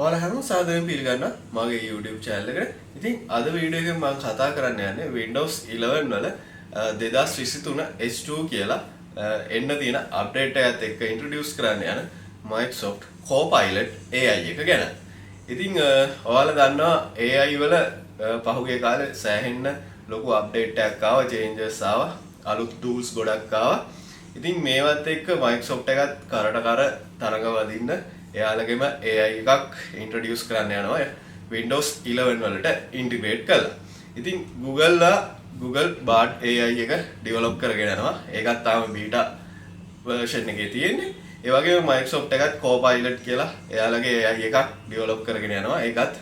ඔයාලා හැමෝම සාදරයෙන් පිළිගන්නවා මගේ YouTube channel එකට. ඉතින් අද වීඩියෝ එකෙන් මම කතා කරන්න යන්නේ Windows 11 වල 2023 H2 කියලා එන්න තියෙන අප්ඩේට් එකත් එක්ක ඉන්ට්‍රොඩියුස් කරන්න යන Microsoft Copilot AI එක ගැන. ඉතින් ඔයාලා දන්නවා AI වල පහුගිය කාලේ සෑහෙන්න ලොකු අප්ඩේට් එකක් ආවා, changes ආවා, අලුත් tools ගොඩක් ආවා. ඉතින් මේවත් එක්ක Microsoft එකත් කරට කර තරඟ වදින්න එයාලගේම AI එකක් ඉන්ට්‍රොඩියුස් කරන්න යනවා Windows 11 වලට ඉන්ටිග්‍රේට් කරලා. ඉතින් Google Bard AI එක ඩෙවලොප් කරගෙන යනවා. ඒකත් තාම බීටා version එකේ තියෙන්නේ. ඒ වගේම Microsoft එකත් Copilot කියලා එයාලගේ AI එකක් ඩෙවලොප් කරගෙන යනවා. ඒකත්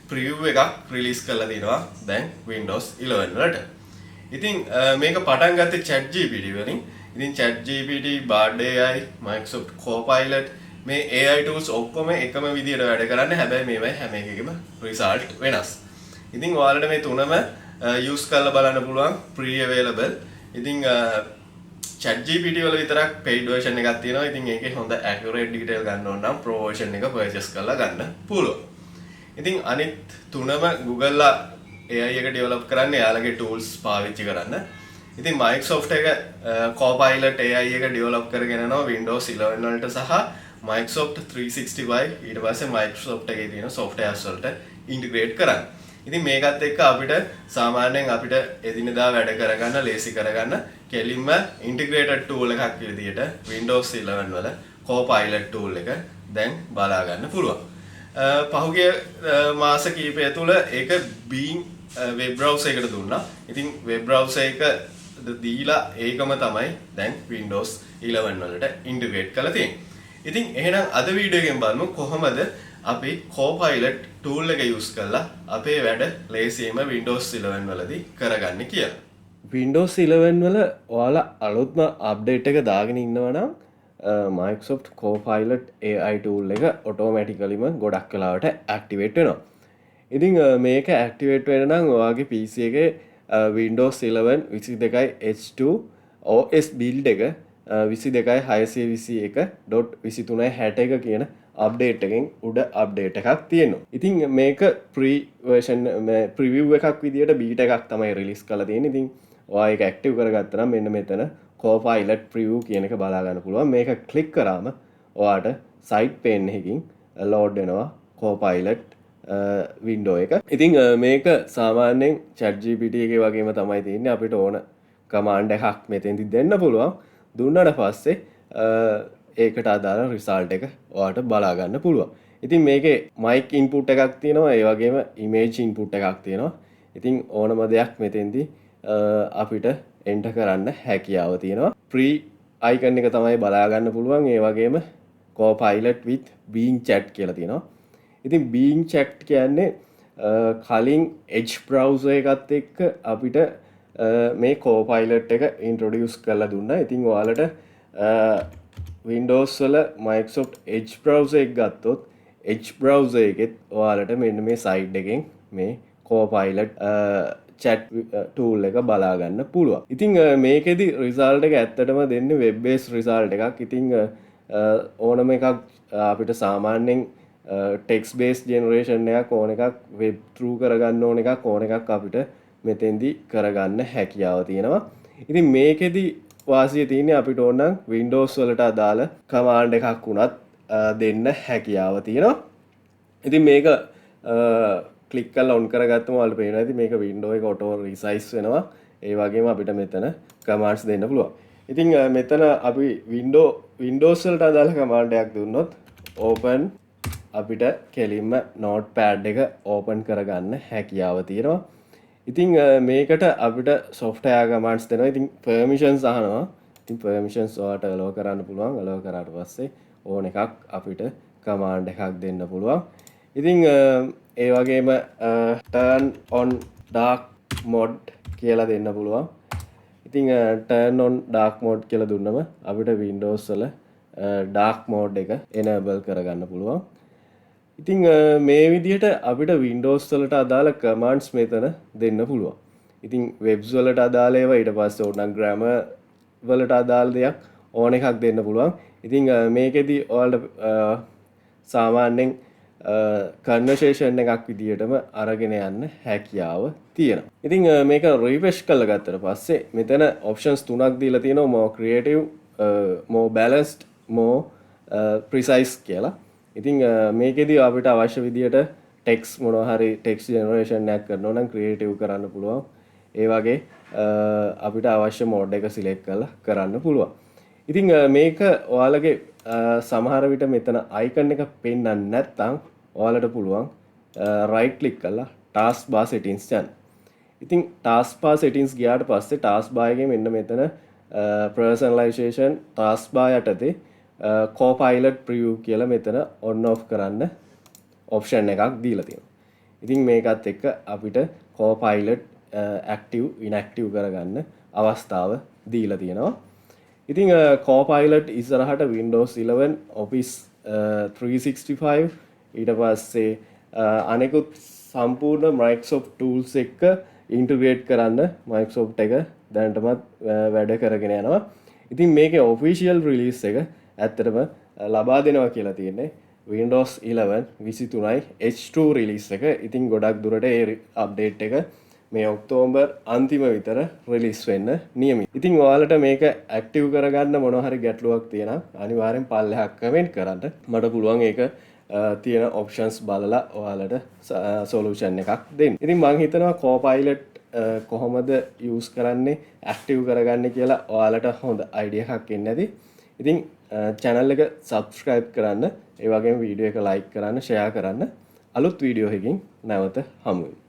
preview එකක් රිලීස් කරලා තිනවා දැන් Windows 11 වලට. ඉතින් මේක පටන් ගත්තේ ChatGPT වලින්. ඉතින් ChatGPT, Bard AI, Microsoft Copilot මේ AI tools ඔක්කොම එකම විදියට වැඩ කරන්නේ. හැබැයි මේවයි හැම එකකෙම result වෙනස්. ඉතින් ඔයාලට මේ තුනම use කරලා බලන්න පුළුවන් free available. ඉතින් ChatGPT වල විතරක් paid version එකක් තියෙනවා. ඉතින් ඒකේ හොඳ accurate detail ගන්න ඕන නම් pro version එක purchase කරලා ගන්න පුළුවන්. ඉතින් අනිත් තුනම Google ලා AI එක develop කරන්නේ එයාලගේ tools පාවිච්චි කරන්න. ඉතින් Microsoft එක Copilot AI එක develop කරගෙන යනවා Windows 11 වලට සහ Microsoft 365 ඊට පස්සේ Microsoft එකේ තියෙන softwares වලට integrate කරන්න. ඉතින් මේකත් එක්ක අපිට සාමාන්‍යයෙන් අපිට එදිනෙදා වැඩ කරගන්න, ලේසි කරගන්න කෙලින්ම integrated tool එකක් විදියට Windows 11 වල Copilot tool එක දැන් බලා ගන්න පුළුවන්. පහුගිය මාස කිහිපය තුළ ඒක Bing web browser එකට දුන්නා. ඉතින් web browser එක දීලා ඒකම තමයි දැන් Windows 11 වලට integrate කරලා තියෙන්නේ. ඉතින් එහෙනම් අද වීඩියෝ එකෙන් බලමු කොහොමද අපි Copilot tool එක use කරලා අපේ වැඩ ලේසියෙන්ම Windows 11 වලදී කරගන්නේ කියලා. Windows 11 වල ඔයාලා අලුත්ම අප්ඩේට් එක දාගෙන ඉන්නවා නම් Microsoft Copilot AI tool එක automaticallyම ගොඩක් වෙලාවට activate වෙනවා. ඉතින් මේක activate වෙන්න නම් ඔයාගේ PC එකේ Windows 11 22H2 OS build එක 22.621.23.61 කියන අප්ඩේට් එකෙන් උඩ අප්ඩේට් එකක් තියෙනවා. ඉතින් මේක ප්‍රී version preview එකක් විදියට බීටා එකක් තමයි රිලීස් කරලා තියෙන්නේ. ඉතින් ඔයා ඒක ඇක්ටිව් කරගත්තා නම් මෙන්න මෙතන Copilot preview කියන එක බලා ගන්න පුළුවන්. මේක ක්ලික් කරාම ඔයාට site pane එකකින් load වෙනවා Copilot window එක. ඉතින් මේක සාමාන්‍යයෙන් ChatGPT එකේ වගේම තමයි තියෙන්නේ. අපිට ඕන command එකක් මෙතෙන්දි දෙන්න පුළුවන්. දුන්නට පස්සේ ඒකට අදාළ රිසල්ට් එක ඔයාට බලා ගන්න පුළුවන්. ඉතින් මේකේ mic input එකක් තියෙනවා, ඒ වගේම image input එකක් තියෙනවා. ඉතින් ඕනම දෙයක් මෙතෙන්දී අපිට enter කරන්න හැකියාව තියෙනවා. free icon එක තමයි බලා ගන්න පුළුවන්. ඒ වගේම Copilot with Bing chat කියලා තියෙනවා. ඉතින් Bing chat කියන්නේ කලින් Edge browser එකත් එක්ක අපිට මේ Copilot එක introduce කරලා දුන්නා. ඉතින් ඔයාලට Windows වල Microsoft Edge browser එක ගත්තොත් Edge browser එකෙත් ඔයාලට මෙන්න මේ side එකෙන් මේ Copilot chat tool එක බලා ගන්න පුළුවන්. ඉතින් මේකෙදි result එක ඇත්තටම දෙන්නේ web based result එකක්. ඉතින් ඕනම එකක් අපිට සාමාන්‍යයෙන් text based generation එකක් ඕන එකක් web through කරගන්න ඕන එකක් ඕන එකක් අපිට මෙතෙන්දි කරගන්න හැකියාව තියෙනවා. ඉතින් මේකෙදි වාසිය තියෙන්නේ අපිට ඕන නම් Windows වලට අදාළ command එකක් වුණත් දෙන්න හැකියාව තියෙනවා. ඉතින් මේක ක්ලික් කරලා on කරගත්තම ඔයාලට පේනවා ඉතින් මේක window එක auto resize වෙනවා. ඒ වගේම අපිට මෙතන commands දෙන්න පුළුවන්. ඉතින් මෙතන අපි Windows වලට අදාළ command එකක් දුන්නොත් open අපිට කෙලින්ම notepad එක open කරගන්න හැකියාව තියෙනවා. ඉතින් මේකට අපිට software commands දෙනවා. ඉතින් permissions අහනවා. ඉතින් permissions ඔයාලට allow කරන්න පුළුවන්. allow කරාට පස්සේ ඕන එකක් අපිට command එකක් දෙන්න පුළුවන්. ඉතින් ඒ වගේම turn on dark mode කියලා දෙන්න පුළුවන්. ඉතින් turn on dark mode කියලා දුන්නම අපිට Windows වල dark mode එක enable කරගන්න පුළුවන්. ඉතින් මේ විදිහට අපිට Windows වලට අදාළ commands මෙතන දෙන්න පුළුවන්. ඉතින් webs වලට අදාළ ඒවා ඊට පස්සේ ඕනනම් grammar වලට අදාළ දෙයක් ඕන එකක් දෙන්න පුළුවන්. ඉතින් මේකෙදි ඔයාලට සාමාන්‍යයෙන් කර්නශේෂන් එකක් විදිහටම අරගෙන යන්න හැකියාව තියෙන. ඉතින් මේක රීෆ්‍රෙෂ් කරලා ගත්තට පස්සේ මෙතන ඔප්ෂන්ස් තුනක් දීලා තියෙනවා more creative, more balanced, more precise කියලා. ඉතින් මේකෙදී අපිට අවශ්‍ය විදිහට ටෙක්ස් මොනවා හරි ටෙක්ස් ජෙනරේෂන් එකක් කරනවා නම් ක්‍රියේටිව් කරන්න පුළුවන්. ඒ වගේ අපිට අවශ්‍ය මෝඩ් එක සිලෙක්ට් කරලා කරන්න පුළුවන්. ඉතින් මේක ඔයාලගේ සමහර විට මෙතන අයිකන් එක පෙන්වන්නේ නැත්නම් ඔයාලට පුළුවන් රයිට් ක්ලික් කරලා ටාස්ක් බාර් සෙටින්ස් යන්න. ඉතින් ටාස්ක් බාර් සෙටින්ස් ගියාට පස්සේ ටාස්ක් බාර් එකේ මෙන්න මෙතන පර්සනලයිසේෂන් ටාස්ක් බාර් යටතේ Copilot preview කියලා මෙතන on off කරන්න ඔප්ෂන් එකක් දීලා තියෙනවා. ඉතින් මේකත් එක්ක අපිට Copilot active inactive කරගන්න අවස්ථාව දීලා තියෙනවා. ඉතින් Copilot ඉස්සරහට Windows 11 Office 365 ඊට පස්සේ අනෙකුත් සම්පූර්ණ Microsoft tools එක්ක integrate කරන්න Microsoft එක දැනටමත් වැඩ කරගෙන යනවා. ඉතින් මේකේ official release එක ඇත්තටම ලබා දෙනවා කියලා තියෙන්නේ Windows 11 23යි H2 release එක. ඉතින් ගොඩක් දුරට ඒ update එක මේ ඔක්තෝබර් අන්තිම විතර රිලීස් වෙන්න නියමිතයි. ඉතින් ඔයාලට මේක ඇක්ටිව් කරගන්න මොනවා හරි ගැටලුවක් තියෙනවා අනිවාර්යෙන් පල්ලෙහා කමෙන්ට් කරන්න. මට පුළුවන් ඒක තියෙන ඔප්ෂන්ස් බලලා ඔයාලට සොලියුෂන් එකක් දෙන්න. ඉතින් මම හිතනවා Copilot කොහොමද යූස් කරන්නේ ඇක්ටිව් කරගන්නේ කියලා ඔයාලට හොඳ අයිඩියා එකක් එන්නේ නැති. ඉතින් channel එක subscribe කරන්න, ඒ වගේම වීඩියෝ එක like කරන්න, share කරන්න. අලුත් වීඩියෝ එකකින් නැවත හමු වෙමු.